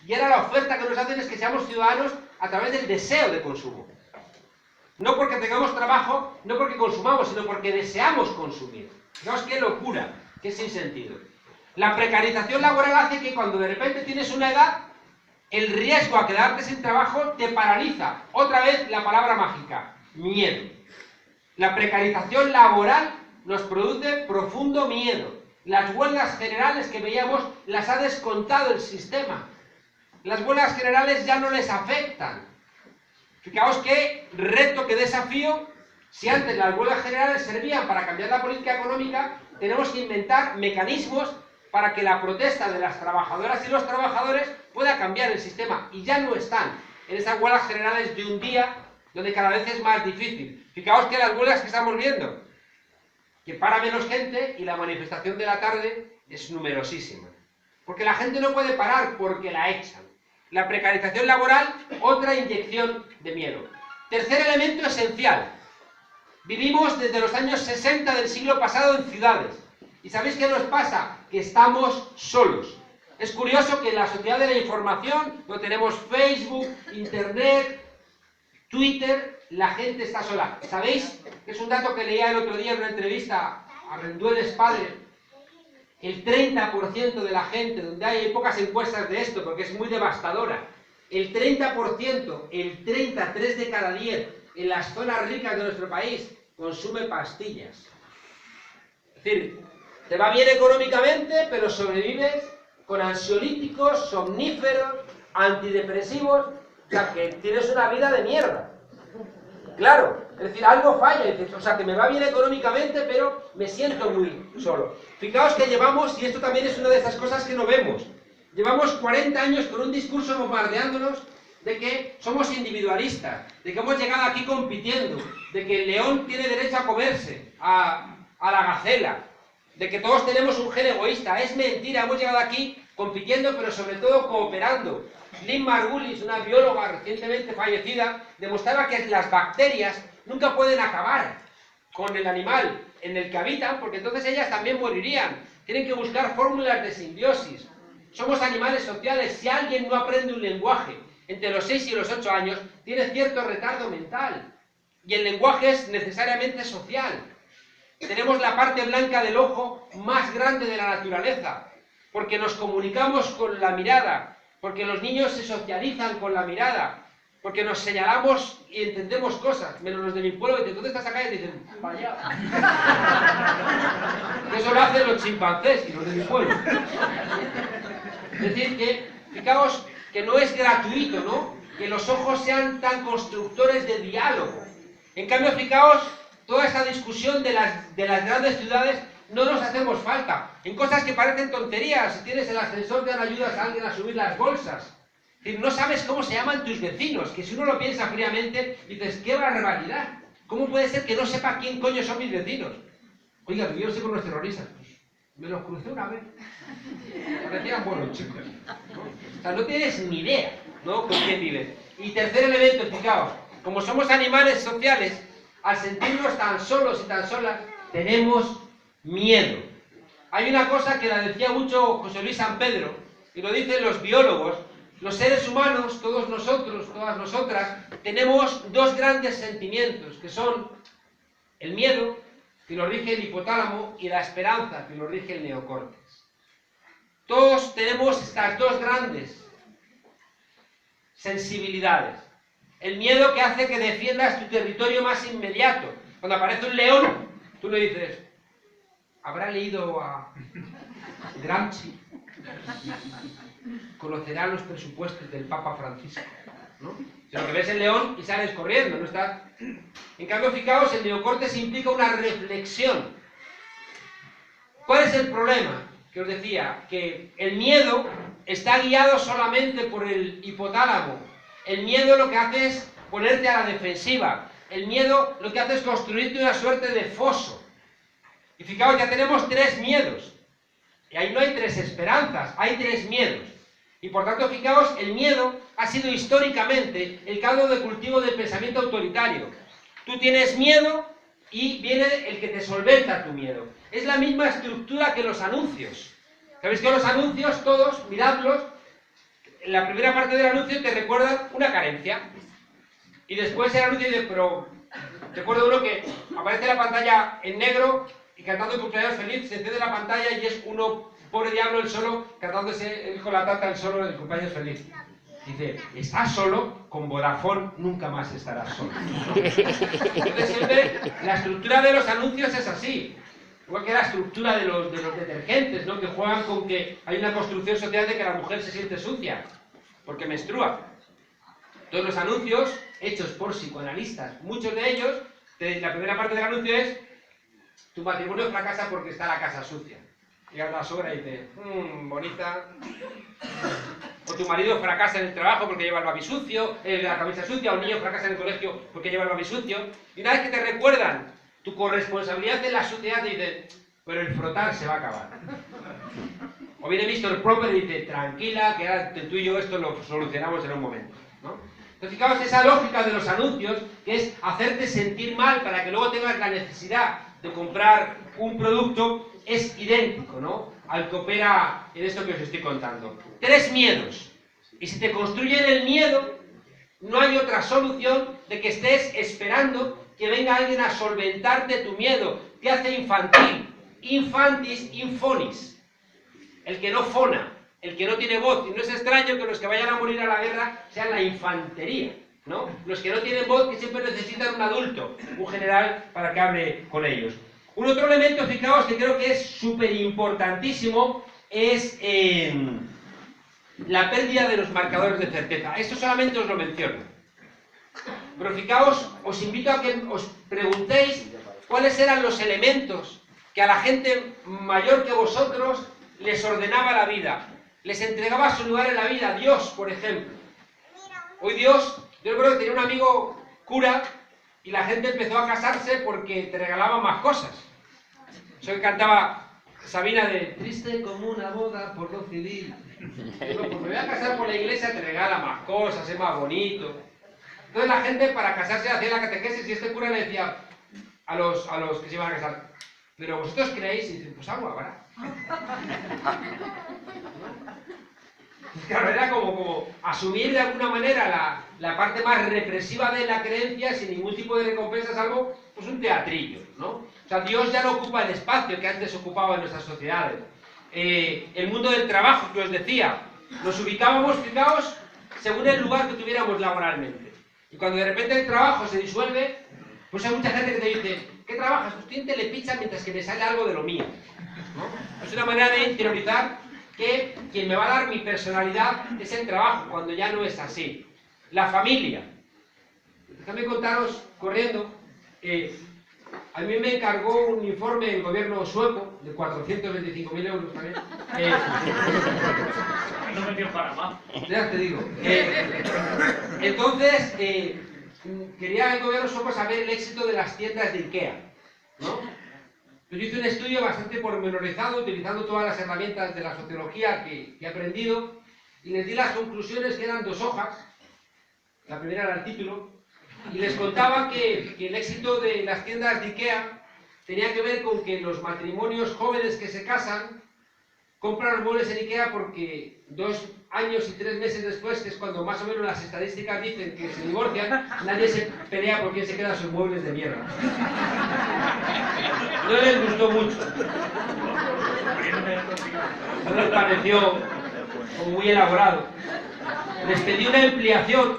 Y ahora la oferta que nos hacen es que seamos ciudadanos a través del deseo de consumo. No porque tengamos trabajo, no porque consumamos, sino porque deseamos consumir. Fijaos qué locura, qué sinsentido. La precarización laboral hace que cuando de repente tienes una edad, el riesgo a quedarte sin trabajo te paraliza. Otra vez la palabra mágica, miedo. La precarización laboral nos produce profundo miedo. Las huelgas generales que veíamos las ha descontado el sistema. Las huelgas generales ya no les afectan. Fijaos qué reto, qué desafío. Si antes las huelgas generales servían para cambiar la política económica, tenemos que inventar mecanismos para que la protesta de las trabajadoras y los trabajadores pueda cambiar el sistema. Y ya no están en esas huelgas generales de un día, donde cada vez es más difícil. Fijaos que las huelgas que estamos viendo, que para menos gente y la manifestación de la tarde es numerosísima. Porque la gente no puede parar porque la echan. La precarización laboral, otra inyección de miedo. Tercer elemento esencial. Vivimos desde los años 60 del siglo pasado en ciudades. ¿Y sabéis qué nos pasa? Que estamos solos. Es curioso que en la sociedad de la información, no tenemos Facebook, Internet, Twitter, la gente está sola. ¿Sabéis? Es un dato que leía el otro día en una entrevista a Rendueles padre. El 30% de la gente, donde hay pocas encuestas de esto, porque es muy devastadora, el 30%, el 33 de cada 10, en las zonas ricas de nuestro país, consume pastillas. Es decir, te va bien económicamente, pero sobrevives con ansiolíticos, somníferos, antidepresivos, o sea, que tienes una vida de mierda. Claro, es decir, algo falla, o sea, que me va bien económicamente, pero me siento muy solo. Fijaos que llevamos, y esto también es una de esas cosas que no vemos, llevamos 40 años con un discurso bombardeándonos de que somos individualistas, de que hemos llegado aquí compitiendo, de que el león tiene derecho a comerse a la gacela, de que todos tenemos un gen egoísta. Es mentira, hemos llegado aquí compitiendo, pero sobre todo cooperando. Lynn Margulis, una bióloga recientemente fallecida, demostraba que las bacterias nunca pueden acabar con el animal en el que habitan, porque entonces ellas también morirían. Tienen que buscar fórmulas de simbiosis. Somos animales sociales. Si alguien no aprende un lenguaje entre los 6 y los 8 años, tiene cierto retardo mental. Y el lenguaje es necesariamente social. Tenemos la parte blanca del ojo más grande de la naturaleza, porque nos comunicamos con la mirada, porque los niños se socializan con la mirada, porque nos señalamos y entendemos cosas, menos los de mi pueblo, que ¿dónde estás acá? Y dicen, vaya. Eso lo hacen los chimpancés y los de mi pueblo. Es decir, que, fijaos, que no es gratuito, ¿no? Que los ojos sean tan constructores de diálogo. En cambio, fijaos, toda esa discusión de las grandes ciudades no nos hacemos falta. En cosas que parecen tonterías, si tienes el ascensor te dan ayudas a alguien a subir las bolsas. Es decir, no sabes cómo se llaman tus vecinos, que si uno lo piensa fríamente, dices, ¡qué barbaridad! ¿Cómo puede ser que no sepa quién coño son mis vecinos? Oiga, yo sé con los terroristas. Pues, me los crucé una vez. Parecían buenos chicos, ¿no? O sea, no tienes ni idea, ¿no?, con quién vives. Y tercer elemento, fijaos, como somos animales sociales, al sentirnos tan solos y tan solas, tenemos miedo. Hay una cosa que la decía mucho José Luis San Pedro, y lo dicen los biólogos: los seres humanos, todos nosotros, todas nosotras, tenemos dos grandes sentimientos, que son el miedo, que lo rige el hipotálamo, y la esperanza, que lo rige el neocórtex. Todos tenemos estas dos grandes sensibilidades. El miedo, que hace que defiendas tu territorio más inmediato. Cuando aparece un león, tú le dices, ¿habrá leído a Gramsci? Conocerá los presupuestos del Papa Francisco, ¿no? Sino que ves el león y sales corriendo, ¿no estás? En cambio, fijaos, el neocórtex implica una reflexión. ¿Cuál es el problema? Que os decía, que el miedo está guiado solamente por el hipotálamo. El miedo lo que hace es ponerte a la defensiva. El miedo lo que hace es construirte una suerte de foso. Y fijaos, ya tenemos tres miedos. Y ahí no hay tres esperanzas, hay tres miedos. Y por tanto, fijaos, el miedo ha sido históricamente el caldo de cultivo del pensamiento autoritario. Tú tienes miedo y viene el que te solventa tu miedo. Es la misma estructura que los anuncios. ¿Sabéis que los anuncios, todos, miradlos, la primera parte del anuncio te recuerda una carencia. Y después el anuncio dice, pero recuerdo uno que aparece la pantalla en negro y cantando cumpleaños feliz, se enciende la pantalla y es uno, pobre diablo, el solo, cantándose él con la tata el solo del cumpleaños feliz. Dice, estás solo, con Vodafone nunca más estarás solo. Entonces siempre la estructura de los anuncios es así. Igual que la estructura de los detergentes, ¿no? Que juegan con que hay una construcción social de que la mujer se siente sucia, porque menstrua. Todos los anuncios, hechos por psicoanalistas, muchos de ellos, la primera parte del anuncio es tu matrimonio fracasa porque está la casa sucia. Llega la suegra y dice, bonita. O tu marido fracasa en el trabajo porque lleva el babi sucio, la camisa sucia, o un niño fracasa en el colegio porque lleva el babi sucio. Y una vez que te recuerdan tu corresponsabilidad en la suciedad, te dicen, pero el frotar se va a acabar. O viene Mr. Proper y dice, tranquila, que ahora tú y yo esto lo solucionamos en un momento, ¿no? Entonces, fijaos esa lógica de los anuncios, que es hacerte sentir mal para que luego tengas la necesidad de comprar un producto, es idéntico, ¿no?, al que opera en esto que os estoy contando. 3 miedos. Y si te construyen el miedo, no hay otra solución de que estés esperando que venga alguien a solventarte tu miedo. Te hace infantil. Infantis infonis. El que no fona, el que no tiene voz. Y no es extraño que los que vayan a morir a la guerra sean la infantería, ¿no? Los que no tienen voz, que siempre necesitan un adulto, un general, para que hable con ellos. Un otro elemento, fijaos, que creo que es súper importantísimo, es la pérdida de los marcadores de certeza. Esto solamente os lo menciono. Pero fijaos, os invito a que os preguntéis cuáles eran los elementos que a la gente mayor que vosotros les ordenaba la vida, les entregaba su lugar en la vida. Dios, por ejemplo. Hoy Dios, yo creo que tenía un amigo cura y la gente empezó a casarse porque te regalaba más cosas. Eso que cantaba Sabina de triste como una boda por lo civil. Bueno, pues me voy a casar por la iglesia, te regala más cosas, es más bonito. Entonces la gente para casarse hacía la catequesis y este cura le decía a los que se iban a casar, pero vosotros creéis, y dicen, pues algo habrá. Claro, era como asumir de alguna manera la parte más represiva de la creencia sin ningún tipo de recompensa, salvo pues un teatrillo, ¿no? O sea, Dios ya no ocupa el espacio que antes ocupaba en nuestras sociedades. El mundo del trabajo, que os decía, nos ubicábamos, fijaos, según el lugar que tuviéramos laboralmente. Y cuando de repente el trabajo se disuelve, pues hay mucha gente que te dice, ¿qué trabajas? Pues estoy en Telepizza mientras que me sale algo de lo mío, ¿no? Es una manera de interiorizar que quien me va a dar mi personalidad es el trabajo, cuando ya no es así. La familia. Déjame contaros, corriendo, a mí me encargó un informe el gobierno sueco, de 425.000 euros también. No me dio para más. Ya te digo. Entonces, quería el gobierno sueco saber el éxito de las tiendas de IKEA, ¿no? Yo hice un estudio bastante pormenorizado, utilizando todas las herramientas de la sociología que he aprendido, y les di las conclusiones, que eran 2 hojas. La primera era el título, y les contaba que el éxito de las tiendas de IKEA tenía que ver con que los matrimonios jóvenes que se casan compran los muebles en IKEA porque 2 años y 3 meses después, que es cuando más o menos las estadísticas dicen que se divorcian, nadie se pelea por quién se queda sus muebles de mierda. No les gustó mucho. No les pareció como muy elaborado. Les pedí una ampliación,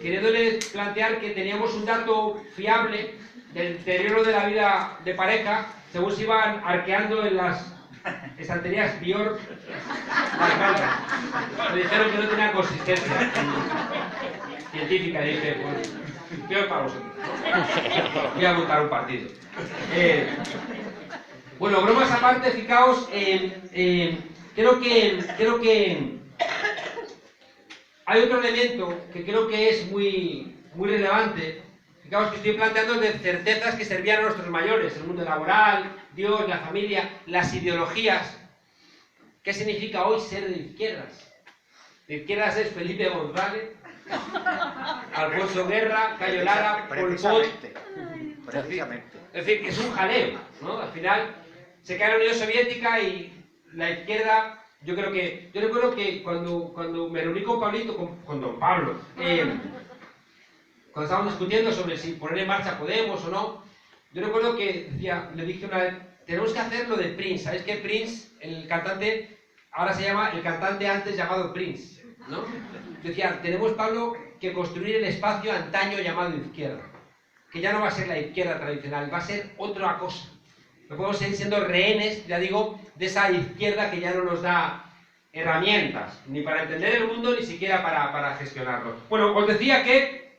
queriéndoles plantear que teníamos un dato fiable del deterioro de la vida de pareja según se iban arqueando en las estanterías Bior. Me dijeron que no tenía consistencia científica y dije, pues, peor para vosotros. Voy a montar un partido. Bueno, bromas aparte, fijaos, creo que hay otro elemento que creo que es muy relevante. Fijaos que estoy planteando de certezas que servían a nuestros mayores, el mundo laboral, Dios, la familia, las ideologías. ¿Qué significa hoy ser de izquierdas? De izquierdas es Felipe González, Alfonso Guerra, Cayo Lara, Pol Pot. Precisamente. Es decir, es un jaleo, ¿no? Al final se cae la Unión Soviética y la izquierda Yo recuerdo que cuando me reuní con Pablito, con don Pablo, cuando estábamos discutiendo sobre si poner en marcha Podemos o no, yo recuerdo que le dije una vez, tenemos que hacer lo de Prince. ¿Sabéis que Prince, el cantante, ahora se llama el cantante antes llamado Prince, ¿no? Decía, tenemos, Pablo, que construir el espacio antaño llamado izquierda, que ya no va a ser la izquierda tradicional, va a ser otra cosa. No podemos seguir siendo rehenes, ya digo, de esa izquierda que ya no nos da herramientas, ni para entender el mundo, ni siquiera para gestionarlo. Bueno, os decía que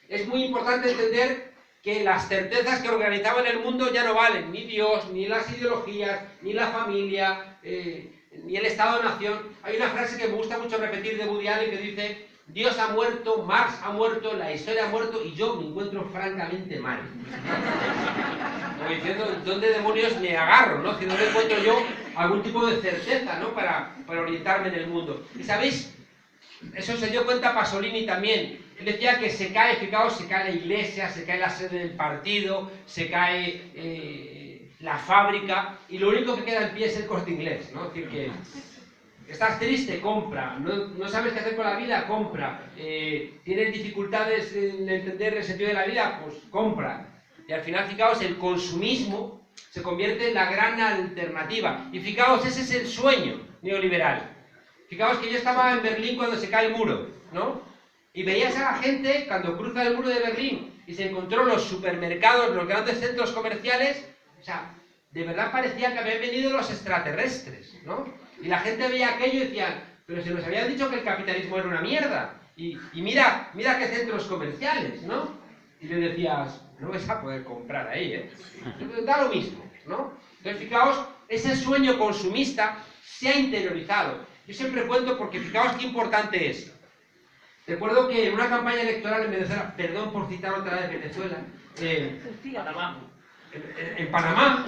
es muy importante entender que las certezas que organizaban el mundo ya no valen, ni Dios, ni las ideologías, ni la familia, ni el Estado-Nación. Hay una frase que me gusta mucho repetir de Woody Allen que dice: Dios ha muerto, Marx ha muerto, la historia ha muerto y yo me encuentro francamente mal. Como diciendo, ¿dónde demonios me agarro, no? Si no encuentro yo algún tipo de certeza, ¿no? Para orientarme en el mundo. Y ¿sabéis? Eso se dio cuenta Pasolini también. Él decía que se cae, fijaos, se cae la iglesia, se cae la sede del partido, se cae la fábrica, y lo único que queda en pie es el Corte Inglés, ¿no? Es decir, que estás triste, compra, no sabes qué hacer con la vida, compra, tienes dificultades en entender el sentido de la vida, pues compra. Y al final, fijaos, el consumismo se convierte en la gran alternativa. Y fijaos, ese es el sueño neoliberal. Fijaos que yo estaba en Berlín cuando se cae el muro, ¿no? Y veías a la gente cuando cruza el muro de Berlín y se encontró los supermercados, los grandes centros comerciales, o sea, de verdad parecía que habían venido los extraterrestres, ¿no? Y la gente veía aquello y decían, pero se nos habían dicho que el capitalismo era una mierda. Y mira qué centros comerciales, ¿no? Y le decías, no vais a poder comprar ahí, ¿eh? Da lo mismo, ¿no? Entonces, fijaos, ese sueño consumista se ha interiorizado. Yo siempre cuento porque fijaos qué importante es. Recuerdo que en una campaña electoral en Venezuela, perdón por citar otra vez Venezuela, en Panamá,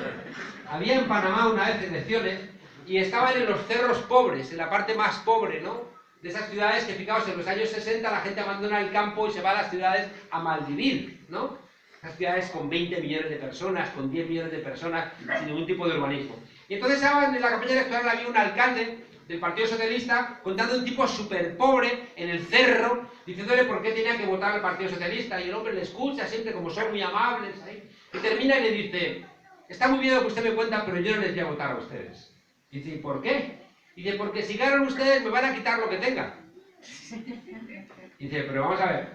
había en Panamá una vez elecciones y estaban en los cerros pobres, en la parte más pobre, ¿no? De esas ciudades que, fijaos, en los años 60 la gente abandona el campo y se va a las ciudades a malvivir, ¿no? Esas ciudades con 20 millones de personas, con 10 millones de personas, sin ningún tipo de urbanismo. Y entonces en la campaña electoral había un alcalde del Partido Socialista contando un tipo súper pobre en el cerro, diciéndole por qué tenía que votar al Partido Socialista, y el hombre le escucha siempre como son muy amables, ahí, y termina y le dice, está muy bien lo que usted me cuenta, pero yo no les voy a votar a ustedes. Y dice, ¿y por qué? Y dice, porque si ganan ustedes me van a quitar lo que tengan. Y dice, pero vamos a ver,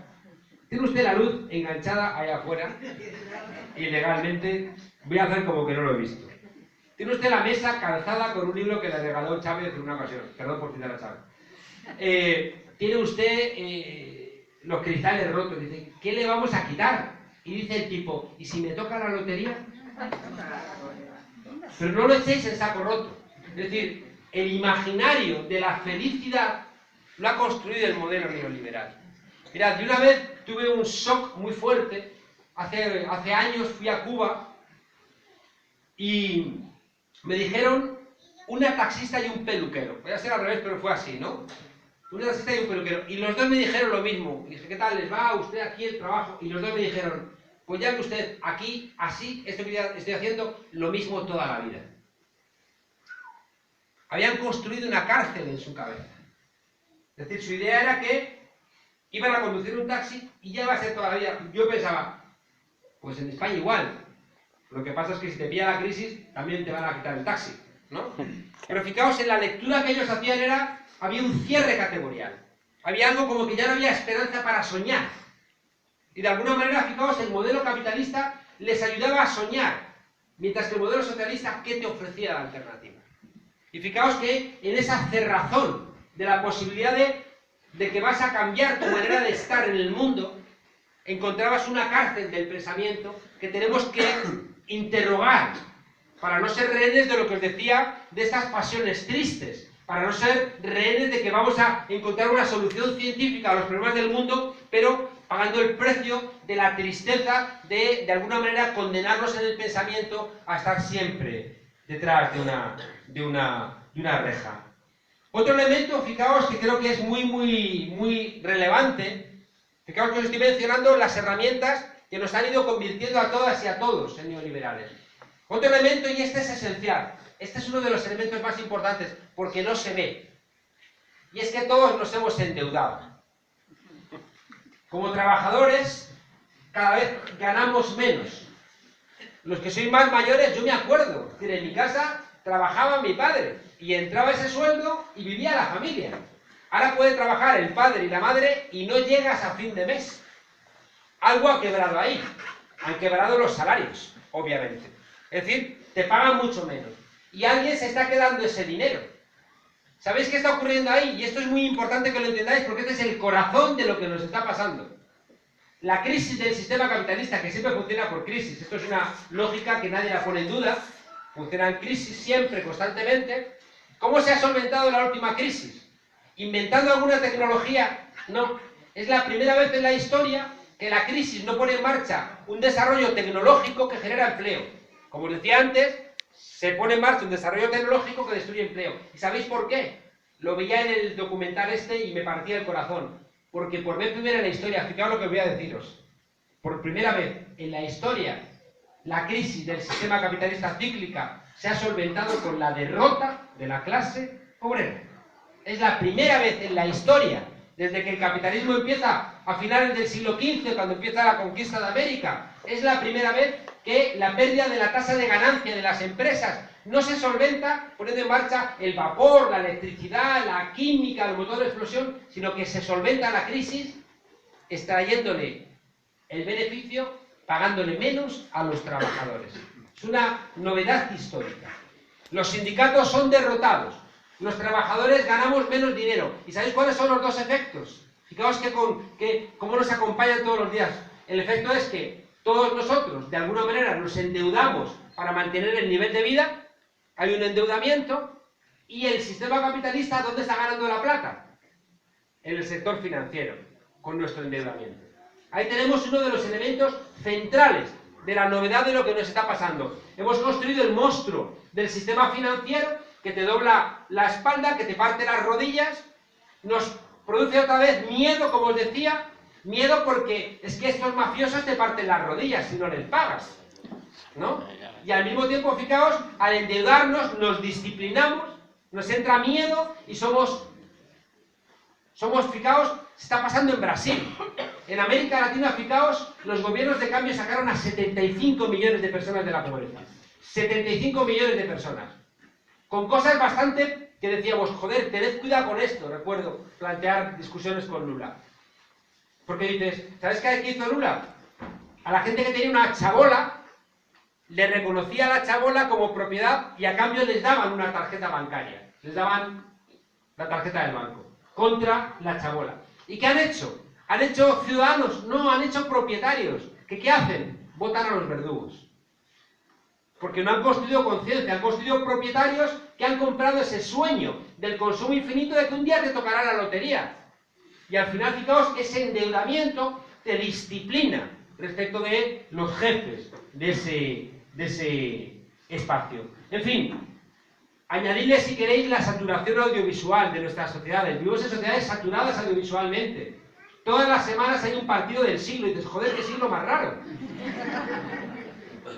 tiene usted la luz enganchada ahí afuera, ilegalmente, voy a hacer como que no lo he visto. Tiene usted la mesa calzada con un libro que le regaló Chávez en una ocasión. Perdón por citar a Chávez. Tiene usted los cristales rotos. Dice, ¿qué le vamos a quitar? Y dice el tipo, ¿y si me toca la lotería? Pero no lo echéis en saco roto. Es decir, el imaginario de la felicidad lo ha construido el modelo neoliberal. Mirad, de una vez tuve un shock muy fuerte. Hace años fui a Cuba y me dijeron una taxista y un peluquero. Voy a ser al revés, pero fue así, ¿no? Una taxista y un peluquero. Y los dos me dijeron lo mismo. Y dije, ¿qué tal les va a usted aquí el trabajo? Y los dos me dijeron, pues ya que usted aquí, así, estoy haciendo lo mismo toda la vida. Habían construido una cárcel en su cabeza. Es decir, su idea era que iban a conducir un taxi y ya va a ser toda la vida. Yo pensaba, pues en España igual. Lo que pasa es que si te pilla la crisis, también te van a quitar el taxi, ¿no? Pero fijaos, en la lectura que ellos hacían había un cierre categorial. Había algo como que ya no había esperanza para soñar. Y de alguna manera, fijaos, el modelo capitalista les ayudaba a soñar, mientras que el modelo socialista, ¿qué te ofrecía la alternativa? Y fijaos que en esa cerrazón de la posibilidad de que vas a cambiar tu manera de estar en el mundo, encontrabas una cárcel del pensamiento que tenemos que interrogar para no ser rehenes de lo que os decía, de estas pasiones tristes, para no ser rehenes de que vamos a encontrar una solución científica a los problemas del mundo, pero pagando el precio de la tristeza de alguna manera, condenarnos en el pensamiento a estar siempre detrás de una reja. Otro elemento, fijaos, que creo que es muy relevante, fijaos que os estoy mencionando las herramientas que nos han ido convirtiendo a todas y a todos en neoliberales. Otro elemento, y este es esencial, este es uno de los elementos más importantes, porque no se ve, y es que todos nos hemos endeudado. Como trabajadores, cada vez ganamos menos. Los que sois más mayores, yo me acuerdo, es decir, en mi casa trabajaba mi padre, y entraba ese sueldo y vivía la familia. Ahora puede trabajar el padre y la madre y no llegas a fin de mes. Algo ha quebrado ahí. Han quebrado los salarios, obviamente. Es decir, te pagan mucho menos. Y alguien se está quedando ese dinero. ¿Sabéis qué está ocurriendo ahí? Y esto es muy importante que lo entendáis porque este es el corazón de lo que nos está pasando. La crisis del sistema capitalista, que siempre funciona por crisis. Esto es una lógica que nadie la pone en duda. Funciona en crisis siempre, constantemente. ¿Cómo se ha solventado la última crisis? ¿Inventando alguna tecnología? No. Es la primera vez en la historia que la crisis no pone en marcha un desarrollo tecnológico que genera empleo. Como os decía antes, se pone en marcha un desarrollo tecnológico que destruye empleo. ¿Y sabéis por qué? Lo veía en el documental este y me partía el corazón. Porque por vez primera en la historia, fijaos lo que os voy a deciros, por primera vez en la historia, la crisis del sistema capitalista cíclica se ha solventado con la derrota de la clase obrera. Es la primera vez en la historia, desde que el capitalismo empieza a finales del siglo XV, cuando empieza la conquista de América, es la primera vez que la pérdida de la tasa de ganancia de las empresas no se solventa poniendo en marcha el vapor, la electricidad, la química, el motor de explosión, sino que se solventa la crisis extrayéndole el beneficio, pagándole menos a los trabajadores. Es una novedad histórica. Los sindicatos son derrotados, los trabajadores ganamos menos dinero. ¿Y sabéis cuáles son los dos efectos? Fijaos cómo nos acompañan todos los días. El efecto es que todos nosotros, de alguna manera, nos endeudamos para mantener el nivel de vida. Hay un endeudamiento. Y el sistema capitalista, ¿dónde está ganando la plata? En el sector financiero, con nuestro endeudamiento. Ahí tenemos uno de los elementos centrales de la novedad de lo que nos está pasando. Hemos construido el monstruo del sistema financiero que te dobla la espalda, que te parte las rodillas, nos produce otra vez miedo, como os decía, miedo porque es que estos mafiosos te parten las rodillas si no les pagas, ¿no? Y al mismo tiempo, fijaos, al endeudarnos nos disciplinamos, nos entra miedo y somos, fijaos, se está pasando en Brasil. En América Latina, fijaos, los gobiernos de cambio sacaron a 75 millones de personas de la pobreza. 75 millones de personas. Con cosas bastante que decíamos, joder, tened cuidado con esto. Recuerdo plantear discusiones con Lula. Porque dices, ¿sabes qué hizo Lula? A la gente que tenía una chabola, le reconocía a la chabola como propiedad y a cambio les daban una tarjeta bancaria. Les daban la tarjeta del banco contra la chabola. ¿Y qué han hecho? ¿Han hecho ciudadanos? No, han hecho propietarios. ¿Qué hacen? Votan a los verdugos. Porque no han construido conciencia, han construido propietarios que han comprado ese sueño del consumo infinito de que un día te tocará la lotería. Y al final, fijaos, ese endeudamiento te disciplina respecto de los jefes de ese espacio. En fin, añadidle, si queréis, la saturación audiovisual de nuestras sociedades. Vivimos en sociedades saturadas audiovisualmente. Todas las semanas hay un partido del siglo y dices, joder, qué siglo más raro.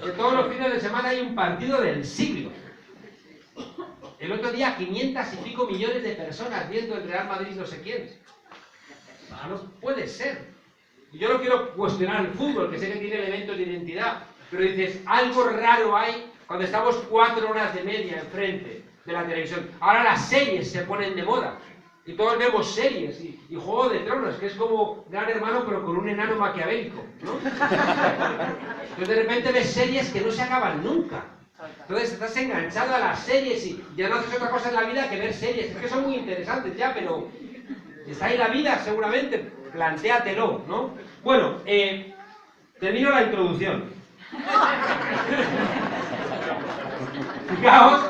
Que todos los fines de semana hay un partido del siglo. El otro día 500 y pico millones de personas viendo el Real Madrid no sé quién. No puede ser. Y yo no quiero cuestionar el fútbol, que sé que tiene elementos de identidad, pero dices, algo raro hay cuando estamos 4 horas de media enfrente de la televisión. Ahora las series se ponen de moda. Y todos vemos series y Juego de Tronos, que es como Gran Hermano, pero con un enano maquiavélico, ¿no? Entonces de repente ves series que no se acaban nunca. Entonces estás enganchado a las series y ya no haces otra cosa en la vida que ver series. Es que son muy interesantes ya, pero está ahí la vida seguramente. Plantéatelo, ¿no? Bueno, termino la introducción. Fijaos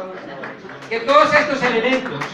que todos estos elementos